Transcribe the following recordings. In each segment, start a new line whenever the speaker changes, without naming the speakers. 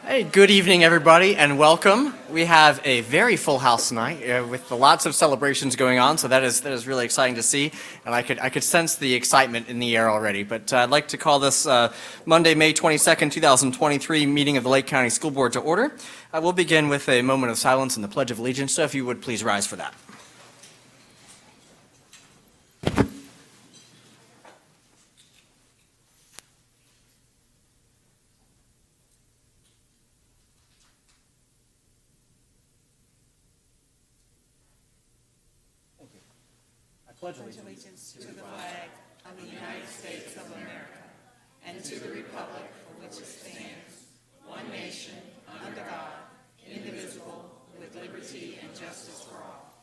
Hey, good evening, everybody, and welcome. We have a very full house tonight with lots of celebrations going on, so that is really exciting to see, and I could sense the excitement in the air already. But I'd like to call this Monday, May 22nd, 2023 meeting of the Lake County School Board to order. We'll begin with a moment of silence and the Pledge of Allegiance, so if you would please rise for that.
Pledge allegiance to the flag of the United States of America and to the republic for which it stands, one nation, under God, indivisible, with liberty and justice for all.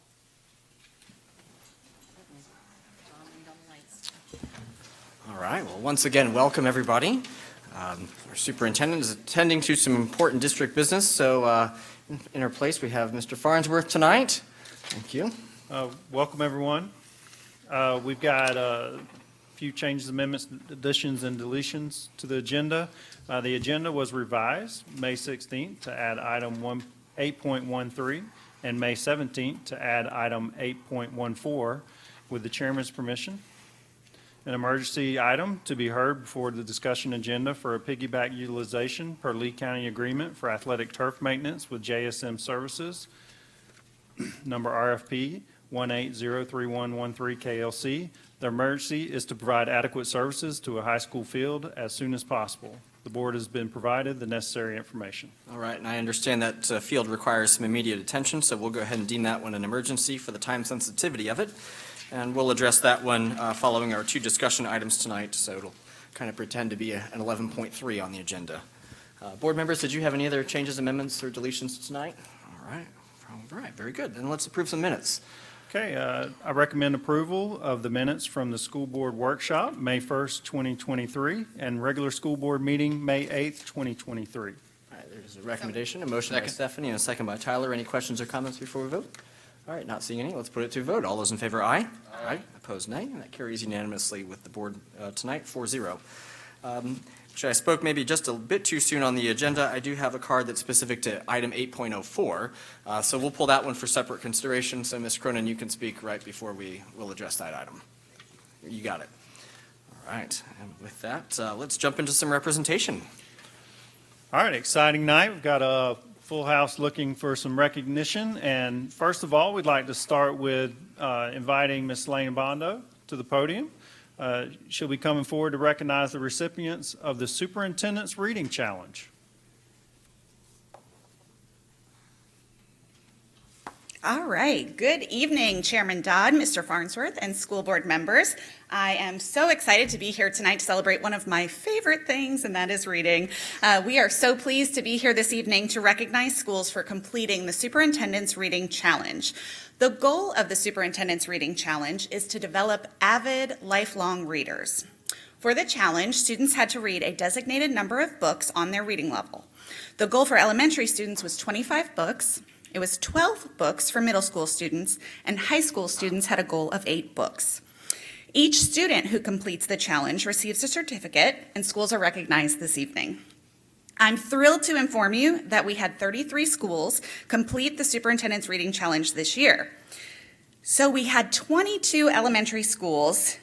All right, well, once again, welcome everybody. Our superintendent is attending to some important district business, so in her place we have Mr. Farnsworth tonight. Thank you.
Welcome, everyone. We've got a few changes, amendments, additions, and deletions to the agenda. The agenda was revised May 16th to add item 8.13 and May 17th to add item 8.14 with the chairman's permission. An emergency item to be heard before the discussion agenda for a piggyback utilization per Lee County agreement for athletic turf maintenance with JSM Services, number RFP 1803113 KLC. The emergency is to provide adequate services to a high school field as soon as possible. The board has been provided the necessary information.
All right, and I understand that field requires some immediate attention, so we'll go ahead and deem that one an emergency for the time sensitivity of it. And we'll address that one following our two discussion items tonight, so it'll kind of pretend to be an 11.3 on the agenda. Board members, did you have any other changes, amendments, or deletions tonight? All right, very good. Then let's approve some minutes.
Okay, I recommend approval of the minutes from the school board workshop, May 1st, 2023, and regular school board meeting, May 8th, 2023.
All right, there's a recommendation, a motion by Stephanie, and a second by Tyler. Any questions or comments before we vote? All right, not seeing any. Let's put it to vote. All those in favor, aye. Aye. Opposed, nay. And that carries unanimously with the board tonight, 4-0. Actually, I spoke maybe just a bit too soon on the agenda. I do have a card that's specific to item 8.04, so we'll pull that one for separate consideration. So, Ms. Cronin, you can speak right before we'll address that item. You got it. All right, and with that, let's jump into some representation.
All right, exciting night. We've got a full house looking for some recognition. And first of all, we'd like to start with inviting Ms. Lane Bondo to the podium. She'll be coming forward to recognize the recipients of the Superintendent's Reading Challenge.
All right. Good evening, Chairman Dodd, Mr. Farnsworth, and school board members. I am so excited to be here tonight to celebrate one of my favorite things, and that is reading. We are so pleased to be here this evening to recognize schools for completing the Superintendent's Reading Challenge. The goal of the Superintendent's Reading Challenge is to develop avid, lifelong readers. For the challenge, students had to read a designated number of books on their reading level. The goal for elementary students was 25 books. It was 12 books for middle school students, and high school students had a goal of 8 books. Each student who completes the challenge receives a certificate, and schools are recognized this evening. I'm thrilled to inform you that we had 33 schools complete the Superintendent's Reading Challenge this year. So we had 22 elementary schools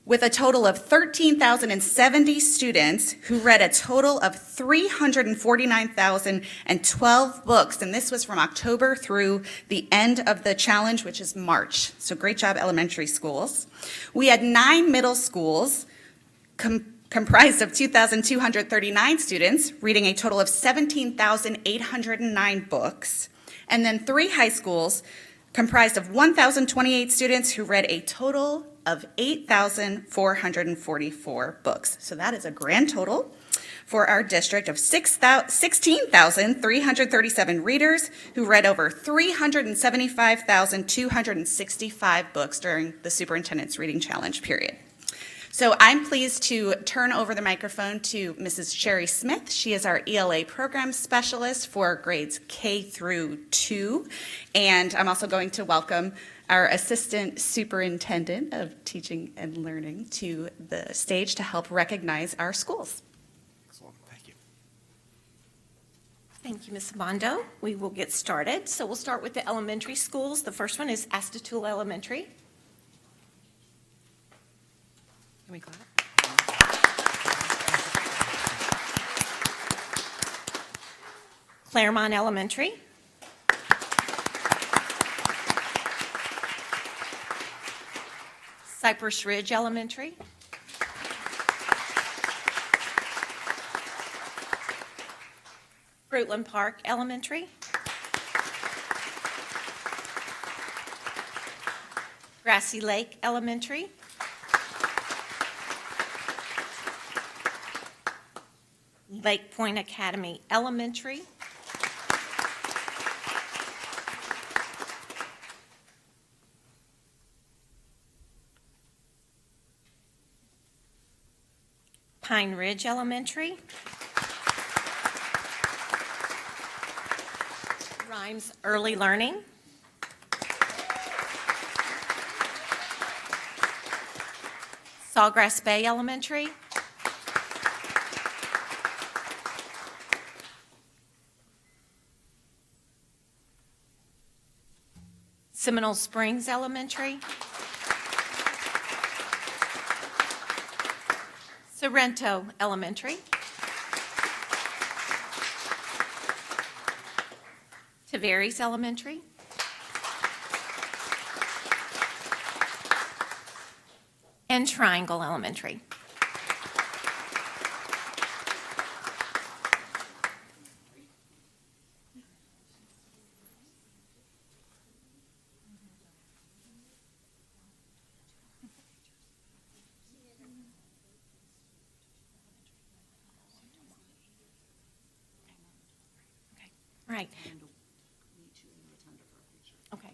with a total of 13,070 students who read a total of 349,012 books, and this was from October through the end of the challenge, which is March. So great job, elementary schools. We had 9 middle schools comprised of 2,239 students reading a total of 17,809 books, and then 3 high schools comprised of 1,028 students who read a total of 8,444 books. So that is a grand total for our district of 16,337 readers who read over 375,265 books during the Superintendent's Reading Challenge period. So I'm pleased to turn over the microphone to Mrs. Sherry Smith. She is our ELA program specialist for grades K through 2. And I'm also going to welcome our Assistant Superintendent of Teaching and Learning to the stage to help recognize our schools.
Excellent, thank you.
Thank you, Ms. Bondo. We will get started. So we'll start with the elementary schools. The first one is Astatula Elementary. Can we clap? Claremont Elementary. Cypress Ridge Elementary. Fruitland Park Elementary. Grassy Lake Elementary. Lake Point Academy Elementary. Pine Ridge Elementary. Rhymes Early Learning. Sawgrass Bay Elementary. Seminole Springs Elementary. Sorrento Elementary. Tavares Elementary. And Triangle Elementary. Right. Okay.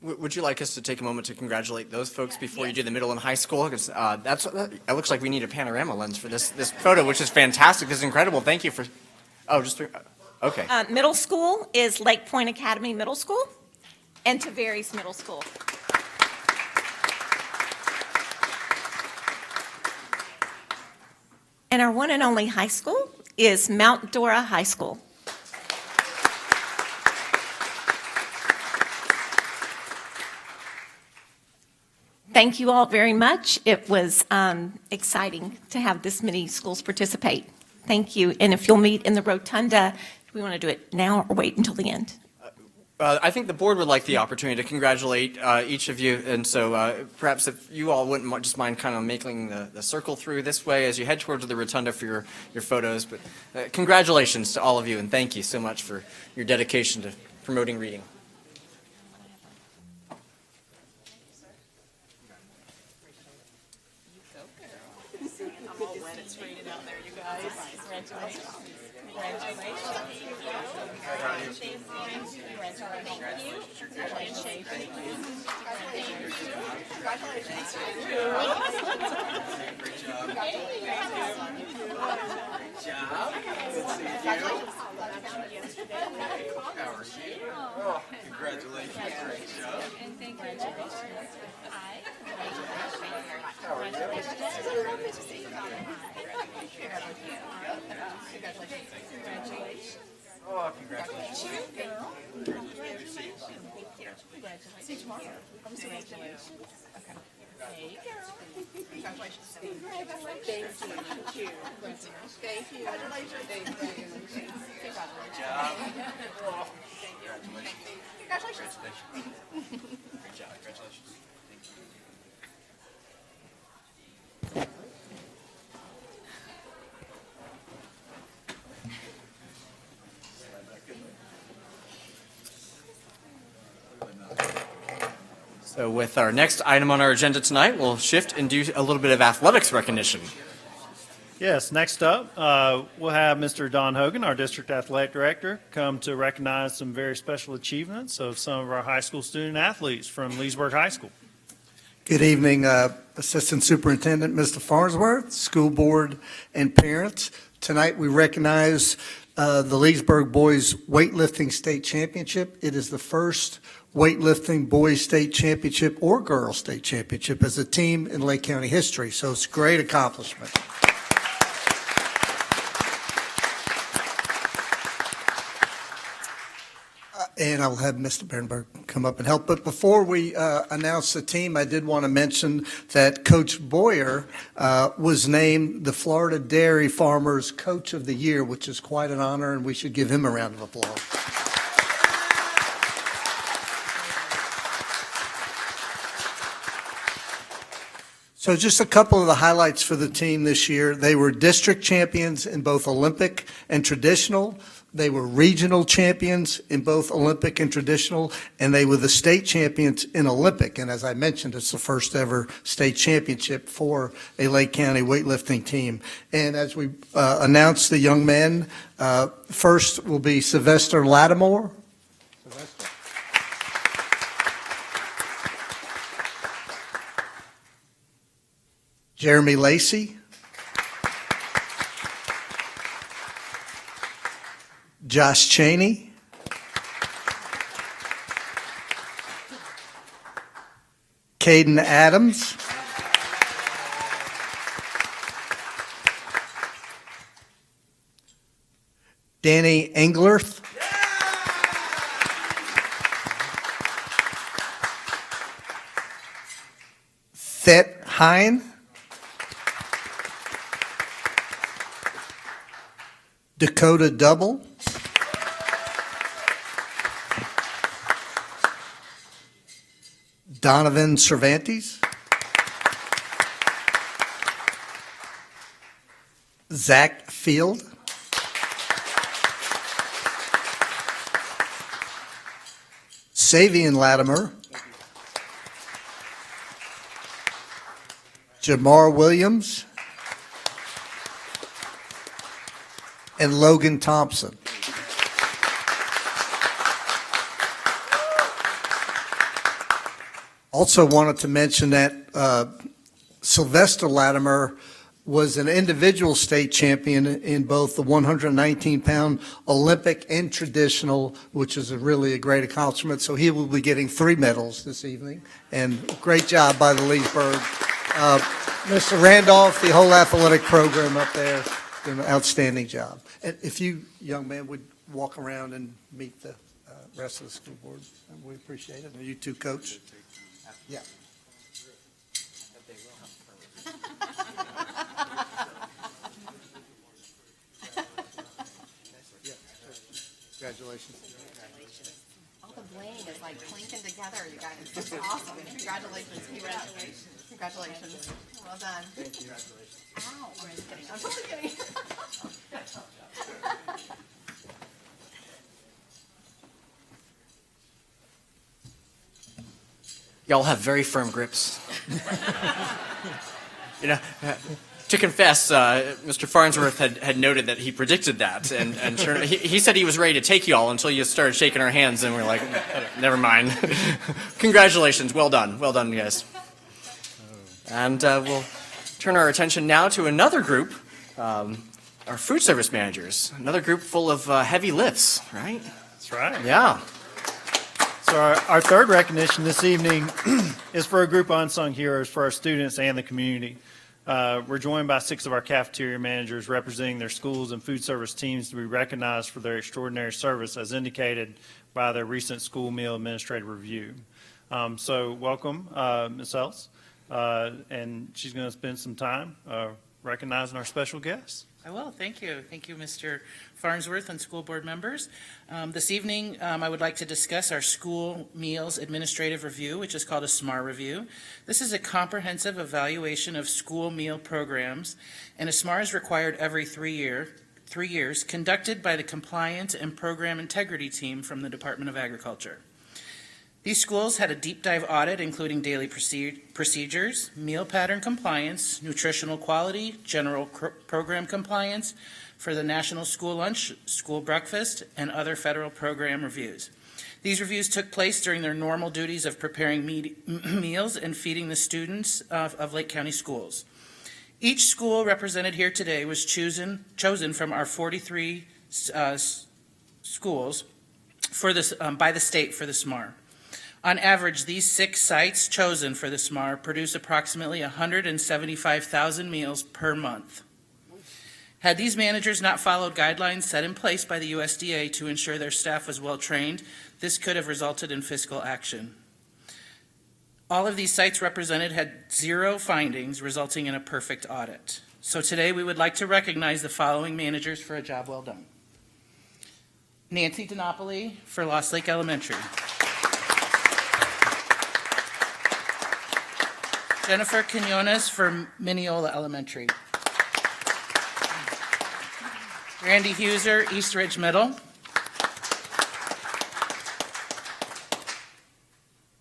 Would you like us to take a moment to congratulate those folks before you do the middle and high school? Because it looks like we need a panorama lens for this photo, which is fantastic. This is incredible. Thank you for, okay.
Middle school is Lake Point Academy Middle School and Tavares Middle School. And our one and only high school is Mount Dora High School. Thank you all very much. It was exciting to have this many schools participate. Thank you. And if you'll meet in the rotunda, do we want to do it now or wait until the end?
I think the board would like the opportunity to congratulate each of you, and so perhaps if you all wouldn't just mind kind of making the circle through this way as you head towards the rotunda for your photos. But congratulations to all of you, and thank you so much for your dedication to promoting reading. So with our next item on our agenda tonight, we'll shift and do a little bit of athletics recognition.
Yes, next up, we'll have Mr. Don Hogan, our District Athletic Director, come to recognize some very special achievements of some of our high school student athletes from Leesburg High School.
Good evening, Assistant Superintendent Mr. Farnsworth, school board, and parents. Tonight we recognize the Leesburg Boys Weightlifting State Championship. It is the first weightlifting boys state championship or girls state championship as a team in Lake County history, so it's a great accomplishment. And I'll have Mr. Berenberg come up and help. But before we announce the team, I did want to mention that Coach Boyer was named the Florida Dairy Farmers Coach of the Year, which is quite an honor, and we should give him a round of applause. So just a couple of the highlights for the team this year. They were district champions in both Olympic and traditional. They were regional champions in both Olympic and traditional, and they were the state champions in Olympic. And as I mentioned, it's the first ever state championship for a Lake County weightlifting team. And as we announce the young men, first will be Sylvester Lattimore. Jeremy Lacey. Josh Cheney. Caden Adams. Danny Englerth. Thet Hine. Dakota Double. Donovan Cervantes. Zach Field. Savian Latimer. Jamar Williams. And Logan Thompson. Also wanted to mention that Sylvester Latimer was an individual state champion in both the 119-pound Olympic and traditional, which is really a great accomplishment. So he will be getting 3 medals this evening. And great job by the Leesburg. Mr. Randolph, the whole athletic program up there, did an outstanding job. And if you, young man, would walk around and meet the rest of the school board, we appreciate it. And you too, Coach. Yeah. Congratulations.
All the bling is like clinking together, you guys. It's awesome. Congratulations. Congratulations. Well done. Thank you. Ow. I'm just kidding. I'm just kidding.
Y'all have very firm grips. You know, to confess, Mr. Farnsworth had noted that he predicted that, and he said he was ready to take y'all until you started shaking our hands, and we're like, never mind. Congratulations, well done, guys. And we'll turn our attention now to another group, our food service managers, another group full of heavy lifts, right?
That's right.
Yeah.
So our third recognition this evening is for a group of unsung heroes for our students and the community. We're joined by 6 of our cafeteria managers representing their schools and food service teams to be recognized for their extraordinary service as indicated by their recent school meal administrative review. So welcome, Ms. Ellis, and she's going to spend some time recognizing our special guests.
I will. Thank you. Thank you, Mr. Farnsworth and school board members. This evening, I would like to discuss our school meals administrative review, which is called a SMAR review. This is a comprehensive evaluation of school meal programs, and a SMAR is required every 3 years, conducted by the Compliance and Program Integrity Team from the Department of Agriculture. These schools had a deep dive audit including daily procedures, meal pattern compliance, nutritional quality, general program compliance for the National School Lunch, School Breakfast, and other federal program reviews. These reviews took place during their normal duties of preparing meals and feeding the students of Lake County schools. Each school represented here today was chosen from our 43 schools for this, by the state for the SMAR. On average, these 6 sites chosen for the SMAR produce approximately 175,000 meals per month.
Had these managers not followed guidelines set in place by the USDA to ensure their staff was well-trained, this could have resulted in fiscal action. All of these sites represented had 0 findings, resulting in a perfect audit. So today, we would like to recognize the following managers for a job well done. Nancy DiNapoli for Lost Lake Elementary. Jennifer Quinones for Mineola Elementary. Randy Huser, East Ridge Middle.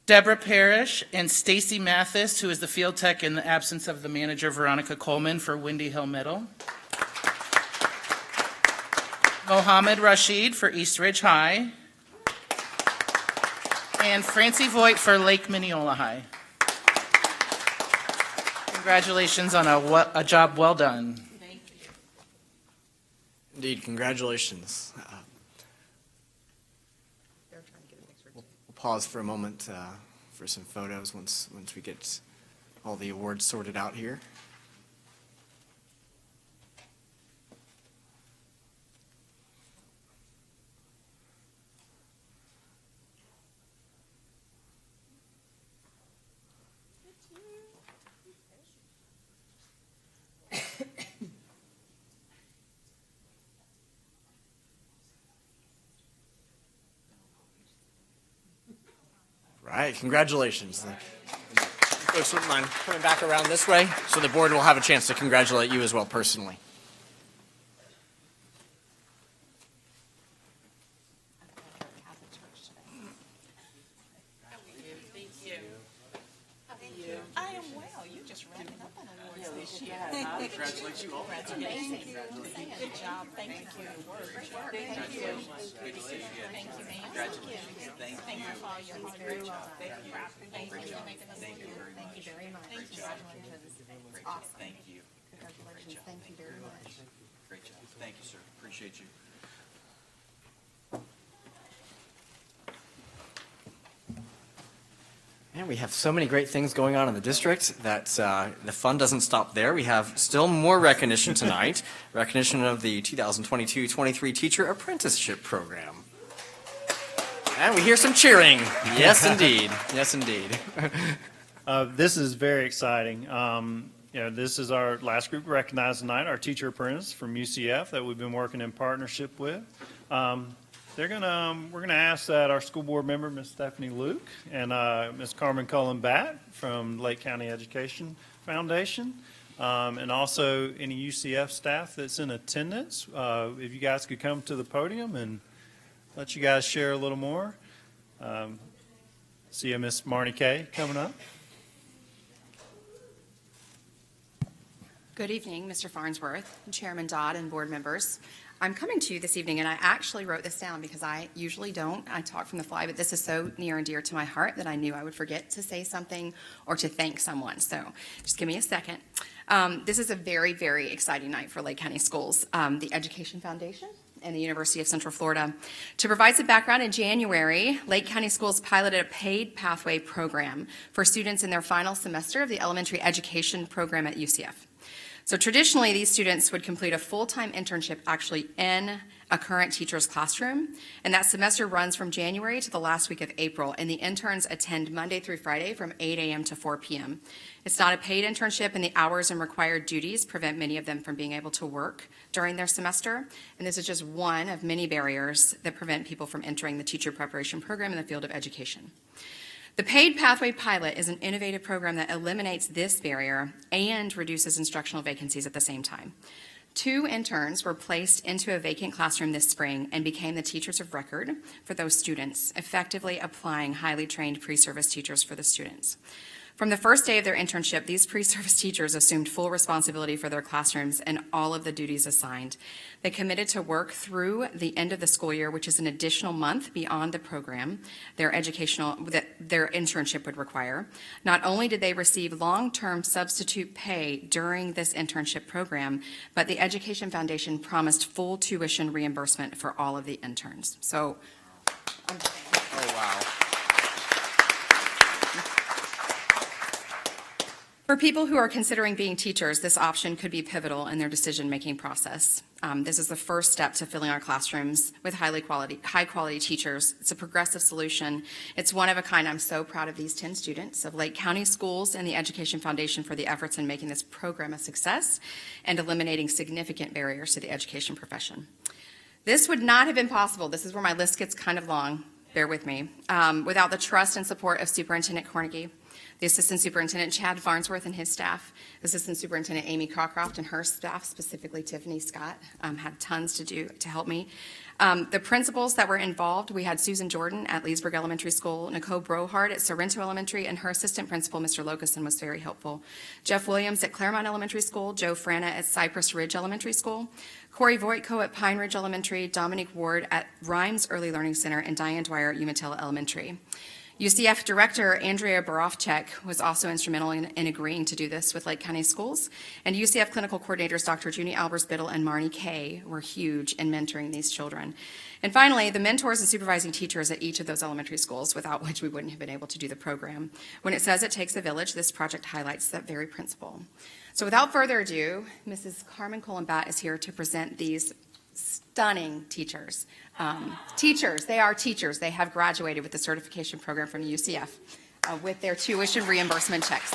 Deborah Parrish and Stacy Mathis, who is the field tech in the absence of the manager Veronica Coleman for Windy Hill Middle. Mohammed Rashid for East Ridge High. And Francie Voigt for Lake Mineola High. Congratulations on a job well done.
Indeed, congratulations. We'll pause for a moment for some photos once we get all the awards sorted out here. Right, congratulations. Folks wouldn't mind coming back around this way, so the board will have a chance to congratulate you as well personally.
I am well. You just racking up on awards this year.
Congratulate you all.
Amazing.
Good job. Thank you for your work. Thank you. Thank you, ma'am. Thank you for all your hard work. Thank you. Thank you for making us look good.
Thank you very much. Congratulations. It's awesome.
Thank you.
Congratulations. Thank you very much.
Great job. Thank you, sir. Appreciate you.
And we have so many great things going on in the district that the fun doesn't stop there. We have still more recognition tonight, recognition of the 2022-23 Teacher Apprenticeship Program. And we hear some cheering. Yes, indeed. Yes, indeed.
This is very exciting. This is our last group recognized tonight, our teacher apprentice from UCF that we've been working in partnership with. We're gonna ask that our school board member, Ms. Stephanie Luke, and Ms. Carmen Cullen Batt from Lake County Education Foundation, and also any UCF staff that's in attendance, if you guys could come to the podium and let you guys share a little more. See Miss Marnie Kay coming up.
Good evening, Mr. Farnsworth, Chairman Dodd, and board members. I'm coming to you this evening, and I actually wrote this down because I usually don't. I talk from the fly, but this is so near and dear to my heart that I knew I would forget to say something or to thank someone. So just give me a second. This is a very, very exciting night for Lake County Schools. The Education Foundation and the University of Central Florida. To provide some background, in January, Lake County Schools piloted a paid pathway program for students in their final semester of the elementary education program at UCF. So traditionally, these students would complete a full-time internship actually in a current teacher's classroom, and that semester runs from January to the last week of April, and the interns attend Monday through Friday from 8 a.m. to 4 p.m. It's not a paid internship, and the hours and required duties prevent many of them from being able to work during their semester, and this is just one of many barriers that prevent people from entering the teacher preparation program in the field of education. The Paid Pathway Pilot is an innovative program that eliminates this barrier and reduces instructional vacancies at the same time. 2 interns were placed into a vacant classroom this spring and became the teachers of record for those students, effectively applying highly trained pre-service teachers for the students. From the first day of their internship, these pre-service teachers assumed full responsibility for their classrooms and all of the duties assigned. They committed to work through the end of the school year, which is an additional month beyond the program their internship would require. Not only did they receive long-term substitute pay during this internship program, but the Education Foundation promised full tuition reimbursement for all of the interns. So,
Oh, wow.
For people who are considering being teachers, this option could be pivotal in their decision-making process. This is the first step to filling our classrooms with high-quality teachers. It's a progressive solution. It's one of a kind. I'm so proud of these 10 students of Lake County Schools and the Education Foundation for the efforts in making this program a success and eliminating significant barriers to the education profession. This would not have been possible. This is where my list gets kind of long. Bear with me. Without the trust and support of Superintendent Cornegie, the Assistant Superintendent Chad Farnsworth and his staff, Assistant Superintendent Amy Cockcroft and her staff, specifically Tiffany Scott, had tons to do to help me. The principals that were involved, we had Susan Jordan at Leesburg Elementary School, Nicole Brohart at Sorrento Elementary, and her assistant principal, Mr. Locuson, was very helpful. Jeff Williams at Claremont Elementary School, Joe Frana at Cypress Ridge Elementary School, Corey Voitko at Pine Ridge Elementary, Dominique Ward at Rhymes Early Learning Center, and Diane Dwyer at Umatilla Elementary. UCF Director Andrea Borofchek was also instrumental in agreeing to do this with Lake County Schools, and UCF Clinical Coordinators Dr. Junie Albers-Biddle and Marnie Kay were huge in mentoring these children. And finally, the mentors and supervising teachers at each of those elementary schools, without which we wouldn't have been able to do the program. When it says it takes a village, this project highlights that very principle. So without further ado, Mrs. Carmen Colenbat is here to present these stunning teachers. They are teachers. They have graduated with the certification program from UCF with their tuition reimbursement checks.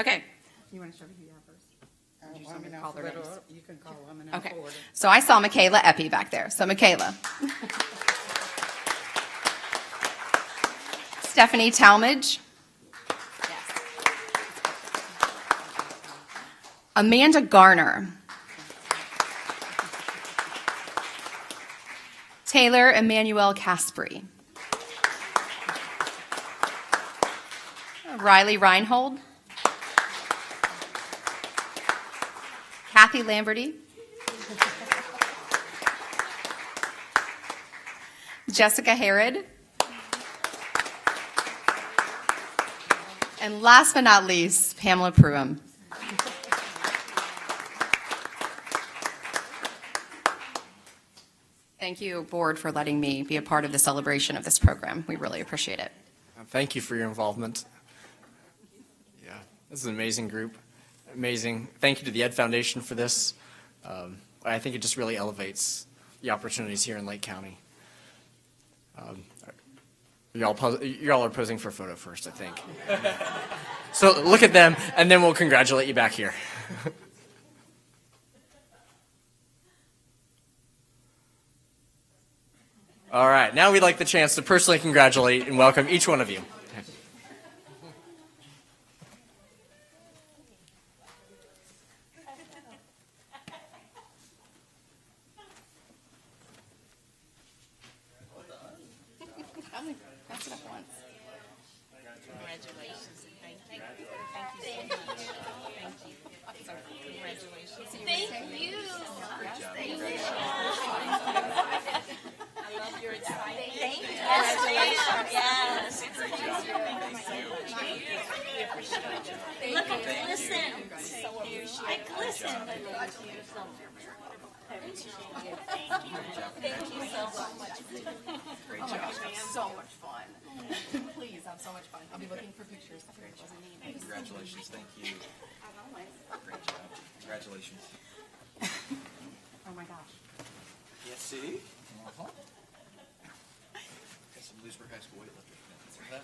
Okay. You want to show me who you are first? You want me to call their names?
You can call them and
Okay.
forward it.
So I saw Michaela Epi back there. So Michaela. Stephanie Talmadge. Amanda Garner. Taylor Emmanuel Caspry. Riley Reinhold. Kathy Lamberty. Jessica Harrod. And last but not least, Pamela Pruitt. Thank you, Board, for letting me be a part of the celebration of this program. We really appreciate it.
Thank you for your involvement. Yeah, this is an amazing group. Amazing. Thank you to the Ed Foundation for this. I think it just really elevates the opportunities here in Lake County. Y'all are posing for a photo first, I think. So look at them, and then we'll congratulate you back here. All right, now we'd like the chance to personally congratulate and welcome each one of you.
Congratulations and thank you. Thank you so much. Thank you. Congratulations.
Thank you.
I love your excitement.
Thank you.
Congratulations. Yes.
Look, I listen. I listen. Thank you so much.
Oh my gosh, that was so much fun. Please, have so much fun. I'll be looking for pictures.
Congratulations, thank you. Great job. Congratulations.
Oh my gosh.
Yes, see? Got some Leesburg High School weightlifters.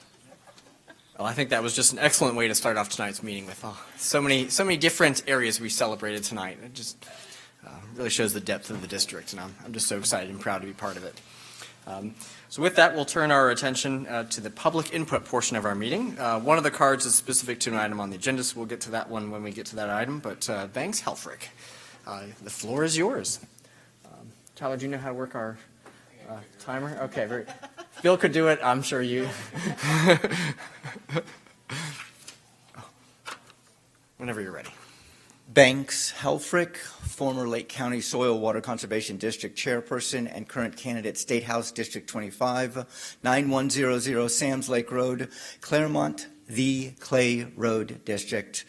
Well, I think that was just an excellent way to start off tonight's meeting with so many different areas we celebrated tonight. It just really shows the depth of the district, and I'm just so excited and proud to be part of it. So with that, we'll turn our attention to the public input portion of our meeting. One of the cards is specific to an item on the agenda, so we'll get to that one when we get to that item. But Banks Helfrich, the floor is yours. Tyler, do you know how to work our timer? Okay, very. Bill could do it. I'm sure you. Whenever you're ready.
Banks Helfrich, former Lake County Soil Water Conservation District Chairperson and current candidate State House District 25, 9100 Sam's Lake Road, Claremont, the Clay Road District.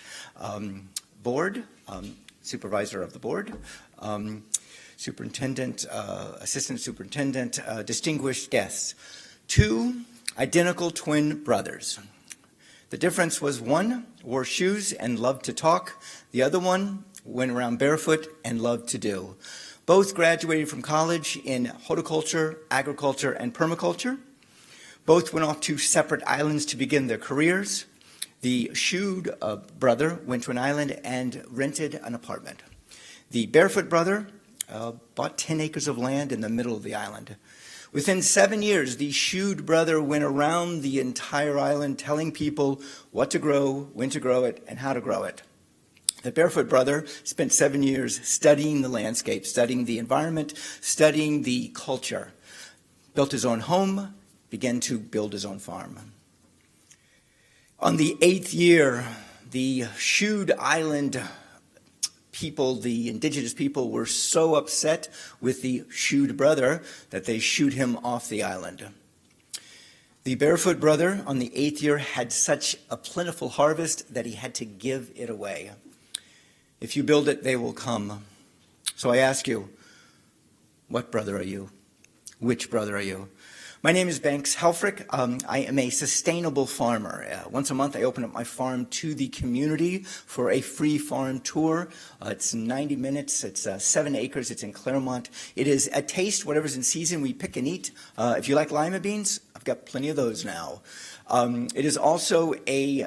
Board, Supervisor of the Board, Superintendent, Assistant Superintendent, distinguished guests. Two identical twin brothers. The difference was one wore shoes and loved to talk. The other one went around barefoot and loved to do. Both graduated from college in horticulture, agriculture, and permaculture. Both went off to separate islands to begin their careers. The shoed brother went to an island and rented an apartment. The barefoot brother bought 10 acres of land in the middle of the island. Within 7 years, the shoed brother went around the entire island telling people what to grow, when to grow it, and how to grow it. The barefoot brother spent 7 years studying the landscape, studying the environment, studying the culture, built his own home, began to build his own farm. On the 8th year, the shoed island people, the indigenous people, were so upset with the shoed brother that they shooed him off the island. The barefoot brother on the 8th year had such a plentiful harvest that he had to give it away. If you build it, they will come. So I ask you, what brother are you? Which brother are you? My name is Banks Helfrich. I am a sustainable farmer. Once a month, I open up my farm to the community for a free farm tour. It's 90 minutes. It's 7 acres. It's in Claremont. It is a taste, whatever's in season, we pick and eat. If you like lima beans, I've got plenty of those now. It is also a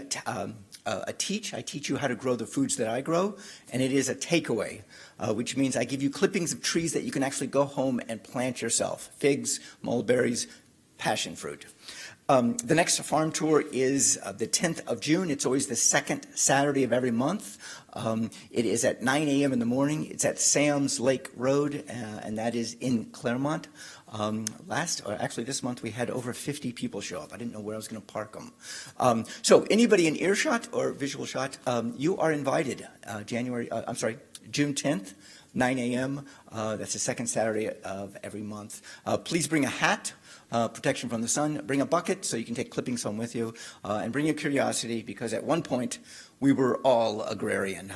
teach. I teach you how to grow the foods that I grow, and it is a takeaway, which means I give you clippings of trees that you can actually go home and plant yourself. Figs, mulberries, passion fruit. The next farm tour is the 10th of June. It's always the second Saturday of every month. It is at 9 a.m. in the morning. It's at Sam's Lake Road, and that is in Claremont. This month we had over 50 people show up. I didn't know where I was going to park them. So anybody in earshot or visual shot, you are invited. June 10th, 9 a.m. That's the second Saturday of every month. Please bring a hat. Protection from the sun. Bring a bucket so you can take clippings home with you, and bring your curiosity, because at one point we were all agrarian.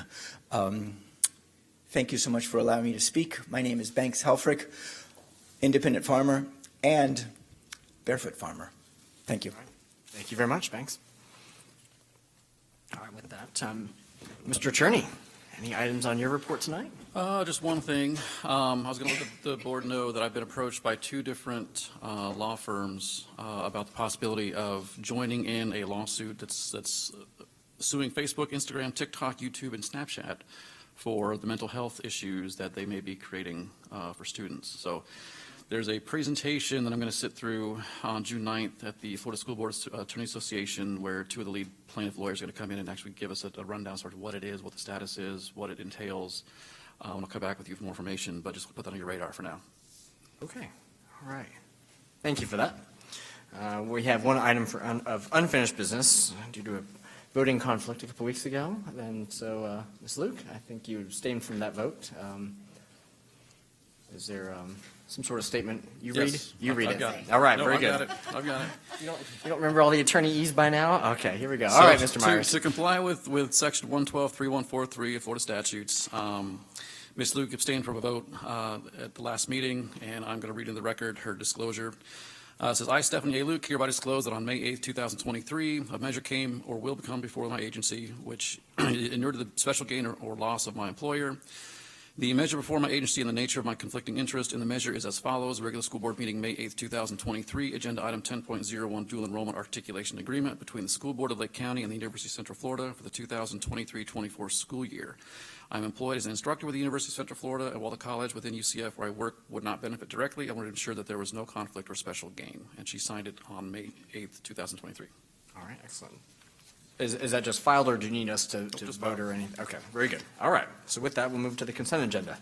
Thank you so much for allowing me to speak. My name is Banks Helfrich, independent farmer and barefoot farmer. Thank you.
Thank you very much, Banks. All right, with that, Mr. Cherney, any items on your report tonight?
Just one thing. I was going to let the board know that I've been approached by two different law firms about the possibility of joining in a lawsuit that's suing Facebook, Instagram, TikTok, YouTube, and Snapchat for the mental health issues that they may be creating for students. So there's a presentation that I'm going to sit through on June 9th at the Florida School Board Attorney Association, where two of the lead plaintiff lawyers are going to come in and actually give us a rundown sort of what it is, what the status is, what it entails. I'll come back with you for more information, but just put that on your radar for now.
Okay, all right. Thank you for that. We have one item of unfinished business due to a voting conflict a couple weeks ago. And so, Ms. Luke, I think you abstained from that vote. Is there some sort of statement you read?
Yes,
You read
I've
it.
got it.
All right,
No,
very
I've
good.
got it. I've got it.
You don't remember all the attorneyese by now? Okay, here we go.
So,
All right, Mr. Myers.
To comply with Section 112.3143 of Florida statutes, Ms. Luke abstained from a vote at the last meeting, and I'm going to read in the record her disclosure. It says, I, Stephanie A. Luke, hereby disclose that on May 8th, 2023, a measure came or will become before my agency, which inured to the special gain or loss of my employer. The measure before my agency and the nature of my conflicting interest in the measure is as follows. Regular school board meeting, May 8th, 2023, agenda item 10.01, dual enrollment articulation agreement between the School Board of Lake County and the University of Central Florida for the 2023-24 school year. I'm employed as an instructor with the University of Central Florida, and while the college within UCF where I work would not benefit directly, I wanted to ensure that there was no conflict or special gain. And she signed it on May 8th, 2023.
All right, excellent. Is that just filed, or do you need us to
just
vote or anything? Okay, very good. All right, so with that, we'll move to the consent agenda.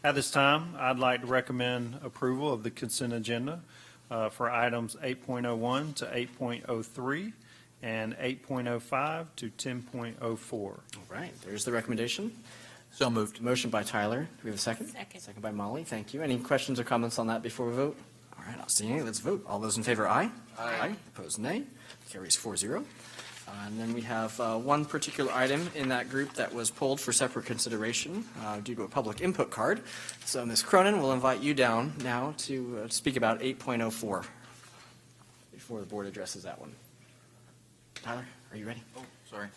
At this time, I'd like to recommend approval of the consent agenda for items 8.01 to 8.03 and 8.05 to 10.04.
All right, there's the recommendation.
So moved.
Motion by Tyler. Do we have a second?
Second.
Second by Molly. Thank you. Any questions or comments on that before we vote? All right, I'll see any. Let's vote. All those in favor, aye. Aye. Opposed, nay. Carries 4-0. And then we have one particular item in that group that was pulled for separate consideration due to a public input card. So Ms. Cronin, we'll invite you down now to speak about 8.04 before the board addresses that one. Tyler, are you ready?
Oh, sorry.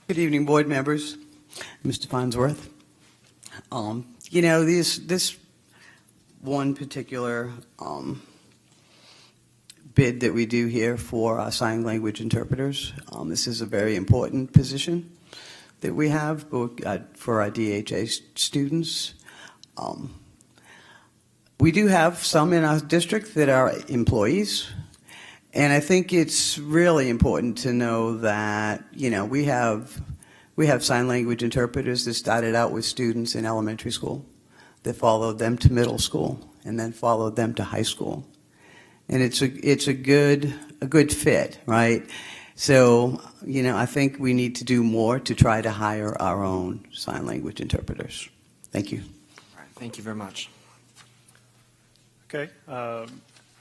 Good evening, board members, Mr. Farnsworth. You know, this one particular bid that we do here for our sign language interpreters, this is a very important position that we have for our DHA students. We do have some in our district that are employees. And I think it's really important to know that, you know, we have sign language interpreters that started out with students in elementary school, that followed them to middle school, and then followed them to high school. And it's a good fit, right? So, you know, I think we need to do more to try to hire our own sign language interpreters. Thank you.
All right, thank you very much.
Okay,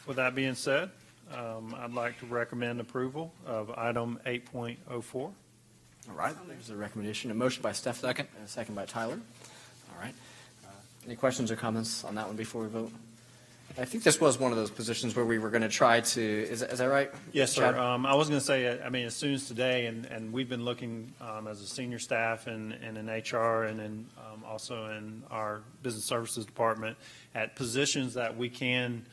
with that being said, I'd like to recommend approval of item 8.04.
All right, there's a recommendation, a motion by Steph, and a second by Tyler. All right. Any questions or comments on that one before we vote? I think this was one of those positions where we were going to try to, is that right?
Yes, sir.
Chad?
I was going to say, I mean, as soon as today, and we've been looking as a senior staff and in HR and in, also in our business services department at positions that we can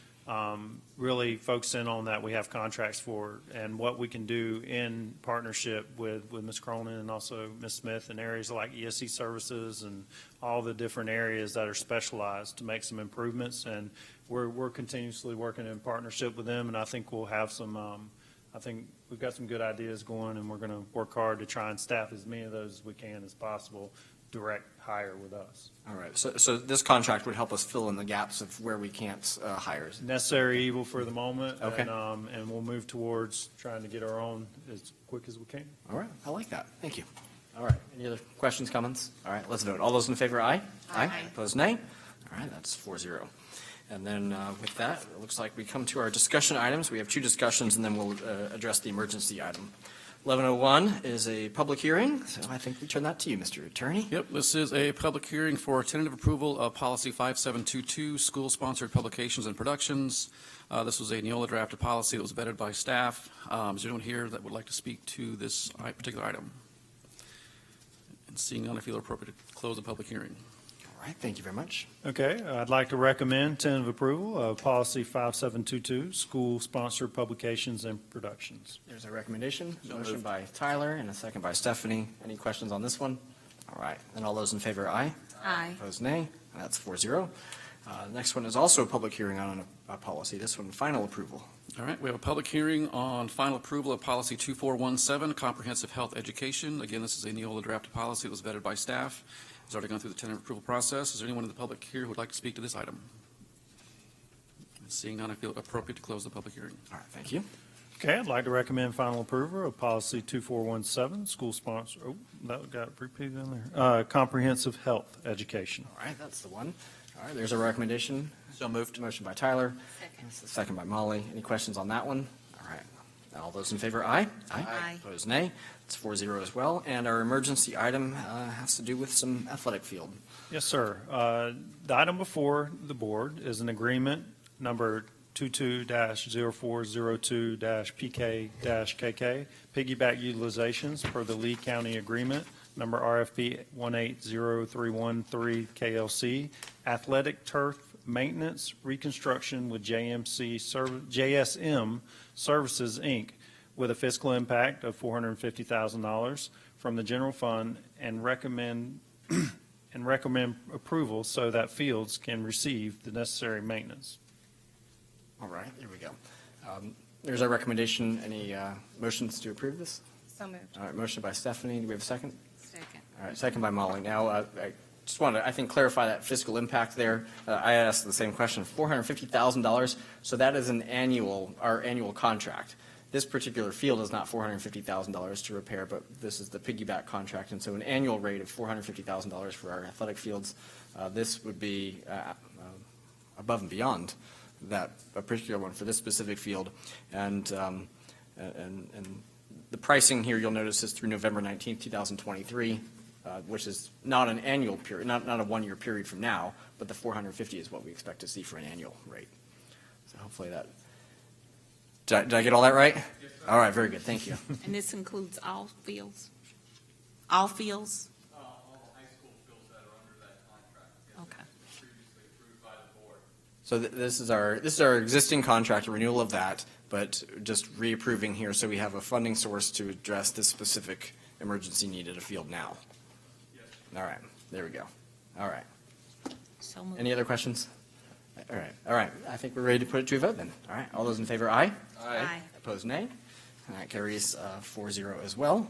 really focus in on that we have contracts for and what we can do in partnership with Ms. Cronin and also Ms. Smith in areas like ESC services and all the different areas that are specialized to make some improvements. And we're continuously working in partnership with them, and I think we'll have some, I think we've got some good ideas going, and we're going to work hard to try and staff as many of those as we can as possible, direct hire with us.
All right, so this contract would help us fill in the gaps of where we can't hire.
Necessary evil for the moment,
Okay.
and we'll move towards trying to get our own as quick as we can.
All right, I like that. Thank you. All right, any other questions, comments? All right, let's vote. All those in favor, aye?
Aye.
Opposed, nay? All right, that's 4-0. And then with that, it looks like we come to our discussion items. We have two discussions, and then we'll address the emergency item. 11:01 is a public hearing, so I think we turn that to you, Mr. Attorney.
Yep, this is a public hearing for tentative approval of policy 5722, school-sponsored publications and productions. This was a Neola drafted policy that was vetted by staff. Is there anyone here that would like to speak to this particular item? And seeing none, I feel appropriate to close the public hearing.
All right, thank you very much.
Okay, I'd like to recommend tentative approval of policy 5722, school-sponsored publications and productions.
There's a recommendation. Motion by Tyler and a second by Stephanie. Any questions on this one? All right, then all those in favor, aye?
Aye.
Opposed, nay? That's 4-0. Next one is also a public hearing on a policy. This one, final approval.
All right, we have a public hearing on final approval of policy 2417, comprehensive health education. Again, this is a Neola drafted policy that was vetted by staff. It's already gone through the tentative approval process. Is there anyone in the public here who would like to speak to this item? Seeing none, I feel appropriate to close the public hearing.
All right, thank you.
Okay, I'd like to recommend final approval of policy 2417, school sponsor, oh, that got repeated in there, comprehensive health education.
All right, that's the one. All right, there's a recommendation.
So moved.
Motion by Tyler.
Second.
Second by Molly. Any questions on that one? All right. All those in favor, aye?
Aye.
Opposed, nay? It's 4-0 as well. And our emergency item has to do with some athletic field.
Yes, sir. The item before the board is an agreement number 22-0402-PK-KK, piggyback utilizations per the Lee County Agreement, number RFP 180313 KLC, athletic turf maintenance reconstruction with JSM Services, Inc., with a fiscal impact of $450,000 from the general fund, and recommend approval so that fields can receive the necessary maintenance.
All right, here we go. There's our recommendation. Any motions to approve this?
So moved.
All right, motion by Stephanie. Do we have a second?
Second.
All right, second by Molly. Now, I just want to, I think, clarify that fiscal impact there. I asked the same question, $450,000. So that is our annual contract. This particular field is not $450,000 to repair, but this is the piggyback contract. And so an annual rate of $450,000 for our athletic fields, this would be above and beyond that a particular one for this specific field. And the pricing here, you'll notice, is through November 19th, 2023, which is not an annual period, not a one-year period from now, but the 450 is what we expect to see for an annual rate. So hopefully that, did I get all that right? Yes, sir. All right, very good, thank you.
And this includes all fields? All fields?
All high school fields that are under that contract.
Okay.
Previously approved by the board.
So this is our existing contract, a renewal of that, but just reapproving here, so we have a funding source to address this specific emergency need at a field now.
Yes.
All right, there we go. All right.
So moved.
Any other questions? All right. I think we're ready to put it to a vote then. All right, all those in favor, aye?
Aye.
Opposed, nay? And that carries 4-0 as well.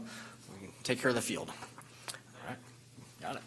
We can take care of the field. All right, got it.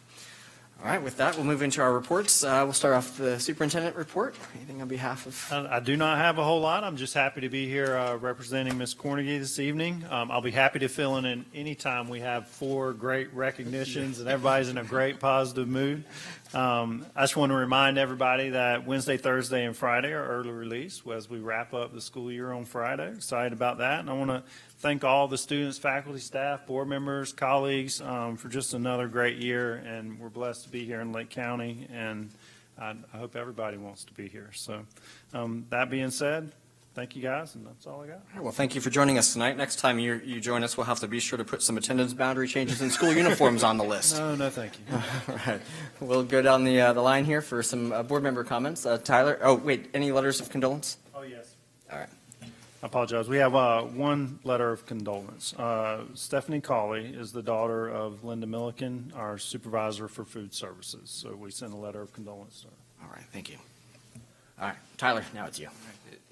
All right, with that, we'll move into our reports. We'll start off the superintendent report. Anything on behalf of?
I do not have a whole lot. I'm just happy to be here representing Ms. Cornegie this evening. I'll be happy to fill in any time we have 4 great recognitions and everybody's in a great positive mood. I just want to remind everybody that Wednesday, Thursday, and Friday are early release as we wrap up the school year on Friday. Excited about that. And I want to thank all the students, faculty, staff, board members, colleagues for just another great year. And we're blessed to be here in Lake County. And I hope everybody wants to be here. So that being said, thank you guys. And that's all I got.
All right, well, thank you for joining us tonight. Next time you join us, we'll have to be sure to put some attendance boundary changes in school uniforms on the list.
No, thank you.
All right. We'll go down the line here for some board member comments. Tyler, oh, wait, any letters of condolence?
Oh, yes.
All right.
I apologize. We have one letter of condolence. Stephanie Cawley is the daughter of Linda Milliken, our supervisor for food services. So we send a letter of condolence to her.
All right, thank you. All right, Tyler, now it's you.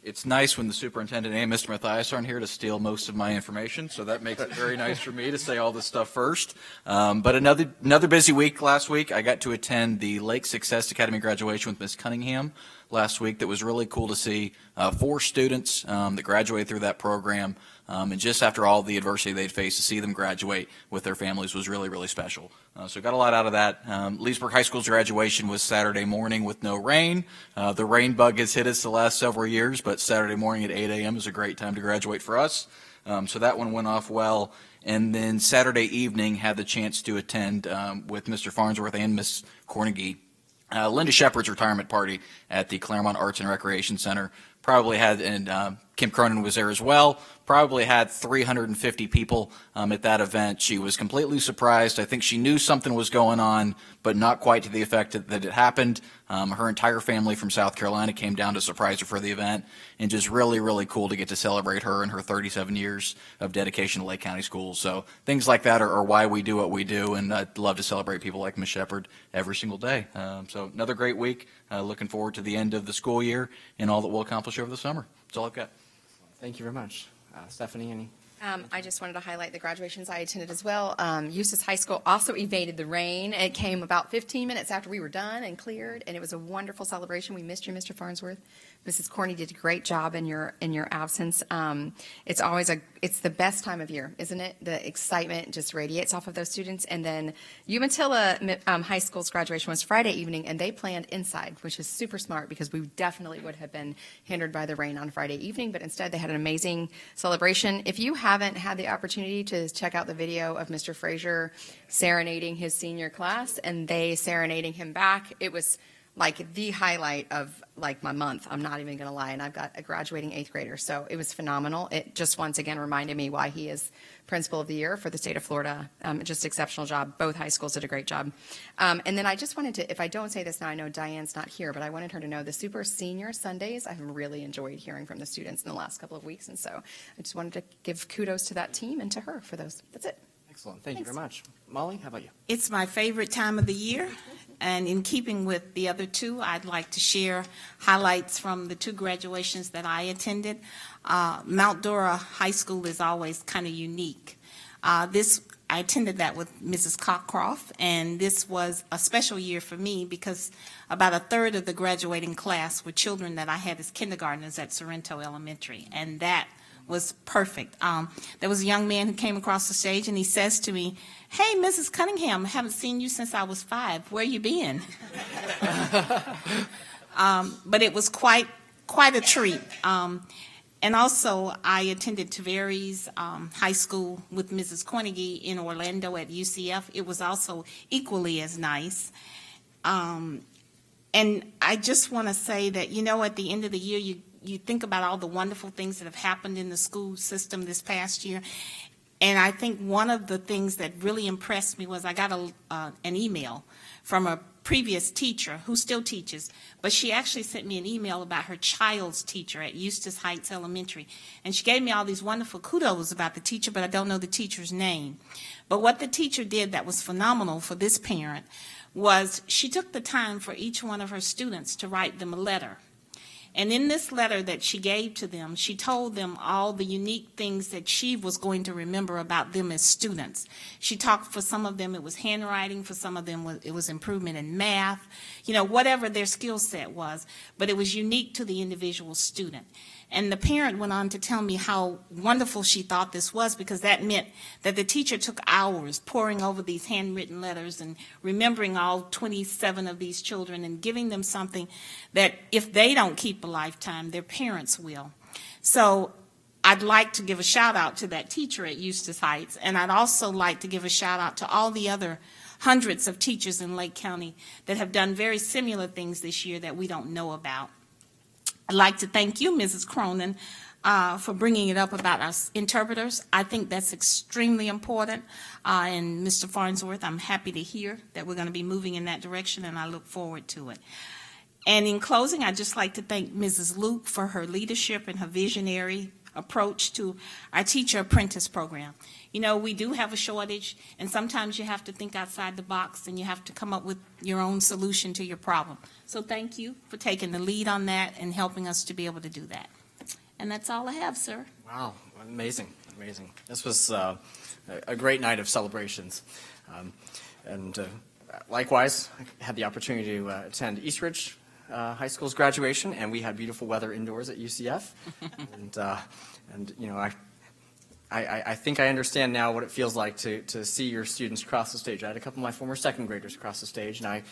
It's nice when the superintendent and Mr. Mathias aren't here to steal most of my information, so that makes it very nice for me to say all this stuff first. But another busy week last week. I got to attend the Lake Success Academy graduation with Ms. Cunningham last week. That was really cool to see 4 students that graduated through that program. And just after all the adversity they'd faced, to see them graduate with their families was really, really special. So got a lot out of that. Leesburg High School's graduation was Saturday morning with no rain. The rain bug has hit us the last several years, but Saturday morning at 8 a.m. is a great time to graduate for us. So that one went off well. And then Saturday evening had the chance to attend with Mr. Farnsworth and Ms. Cornegie Linda Shepard's retirement party at the Claremont Arts and Recreation Center. Probably had, and Kim Cronin was there as well, probably had 350 people at that event. She was completely surprised. I think she knew something was going on, but not quite to the effect that it happened. Her entire family from South Carolina came down to surprise her for the event, and just really, really cool to get to celebrate her and her 37 years of dedication to Lake County Schools. So things like that are why we do what we do, and I'd love to celebrate people like Ms. Shepard every single day. So another great week. Looking forward to the end of the school year and all that we'll accomplish over the summer. That's all I've got.
Thank you very much. Stephanie, any?
I just wanted to highlight the graduations I attended as well. Eustis High School also evaded the rain. It came about 15 minutes after we were done and cleared, and it was a wonderful celebration. We missed you, Mr. Farnsworth. Mrs. Corney did a great job in your absence. It's the best time of year, isn't it? The excitement just radiates off of those students. And then Umatilla High School's graduation was Friday evening, and they planned inside, which is super smart because we definitely would have been hindered by the rain on Friday evening. But instead, they had an amazing celebration. If you haven't had the opportunity to check out the video of Mr. Frazier serenading his senior class and they serenading him back, it was like the highlight of like my month. I'm not even going to lie. And I've got a graduating 8th grader. So it was phenomenal. It just once again reminded me why he is Principal of the Year for the state of Florida. Just exceptional job. Both high schools did a great job. And then I just wanted to, if I don't say this now, I know Diane's not here, but I wanted her to know the Super Senior Sundays, I've really enjoyed hearing from the students in the last couple of weeks. And so I just wanted to give kudos to that team and to her for those. That's it.
Excellent. Thank you very much. Molly, how about you?
It's my favorite time of the year, and in keeping with the other two, I'd like to share highlights from the 2 graduations that I attended. Mount Dora High School is always kind of unique. I attended that with Mrs. Cockcroft, and this was a special year for me because about a third of the graduating class were children that I had as kindergartners at Sorrento Elementary, and that was perfect. There was a young man who came across the stage and he says to me, "Hey, Mrs. Cunningham, I haven't seen you since I was 5. Where you been?" But it was quite a treat. And also, I attended Tavares High School with Mrs. Cornegie in Orlando at UCF. It was also equally as nice. And I just want to say that, you know, at the end of the year, you think about all the wonderful things that have happened in the school system this past year. And I think one of the things that really impressed me was I got an email from a previous teacher who still teaches, but she actually sent me an email about her child's teacher at Eustis Heights Elementary. And she gave me all these wonderful kudos about the teacher, but I don't know the teacher's name. But what the teacher did that was phenomenal for this parent was she took the time for each one of her students to write them a letter. And in this letter that she gave to them, she told them all the unique things that she was going to remember about them as students. She talked, for some of them it was handwriting, for some of them it was improvement in math, you know, whatever their skill set was, but it was unique to the individual student. And the parent went on to tell me how wonderful she thought this was, because that meant that the teacher took hours poring over these handwritten letters and remembering all 27 of these children and giving them something that if they don't keep a lifetime, their parents will. So I'd like to give a shout out to that teacher at Eustis Heights, and I'd also like to give a shout out to all the other hundreds of teachers in Lake County that have done very similar things this year that we don't know about. I'd like to thank you, Mrs. Cronin, for bringing it up about us interpreters. I think that's extremely important. And Mr. Farnsworth, I'm happy to hear that we're going to be moving in that direction, and I look forward to it. And in closing, I'd just like to thank Mrs. Luke for her leadership and her visionary approach to our teacher apprentice program. You know, we do have a shortage, and sometimes you have to think outside the box and you have to come up with your own solution to your problem. So thank you for taking the lead on that and helping us to be able to do that. And that's all I have, sir.
Wow, amazing, amazing. This was a great night of celebrations. Likewise, I had the opportunity to attend Eastridge High School's graduation, and we had beautiful weather indoors at UCF. and you know, I think I understand now what it feels like to see your students cross the stage. I had a couple of my former second graders cross the stage, and I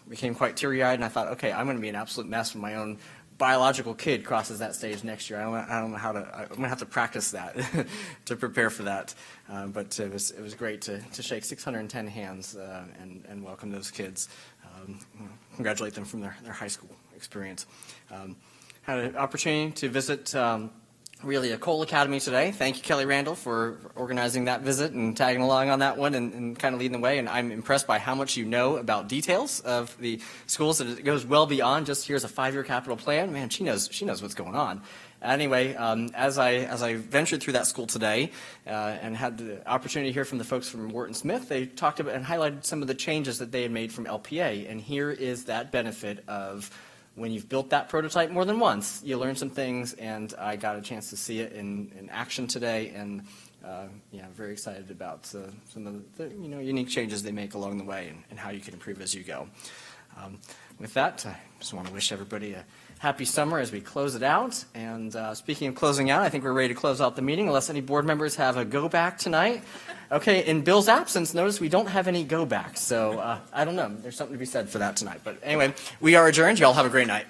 became quite teary-eyed, and I thought, okay, I'm going to be an absolute mess when my own biological kid crosses that stage next year. I don't know how to. I'm going to have to practice that to prepare for that. But it was great to shake 610 hands and welcome those kids. Congratulate them from their high school experience. Had an opportunity to visit really a Cole Academy today. Thank you, Kelly Randall, for organizing that visit and tagging along on that one and kind of leading the way. And I'm impressed by how much you know about details of the schools. It goes well beyond just here's a 5-year capital plan. Man, she knows what's going on. Anyway, as I ventured through that school today and had the opportunity to hear from the folks from Wharton Smith, they talked about and highlighted some of the changes that they had made from LPA. And here is that benefit of when you've built that prototype more than once, you learn some things, and I got a chance to see it in action today, and very excited about some of the unique changes they make along the way and how you can improve as you go. With that, I just want to wish everybody a happy summer as we close it out. And speaking of closing out, I think we're ready to close out the meeting unless any board members have a go back tonight. Okay, in Bill's absence, notice we don't have any go backs. So I don't know. There's something to be said for that tonight. But anyway, we are adjourned. You all have a great night.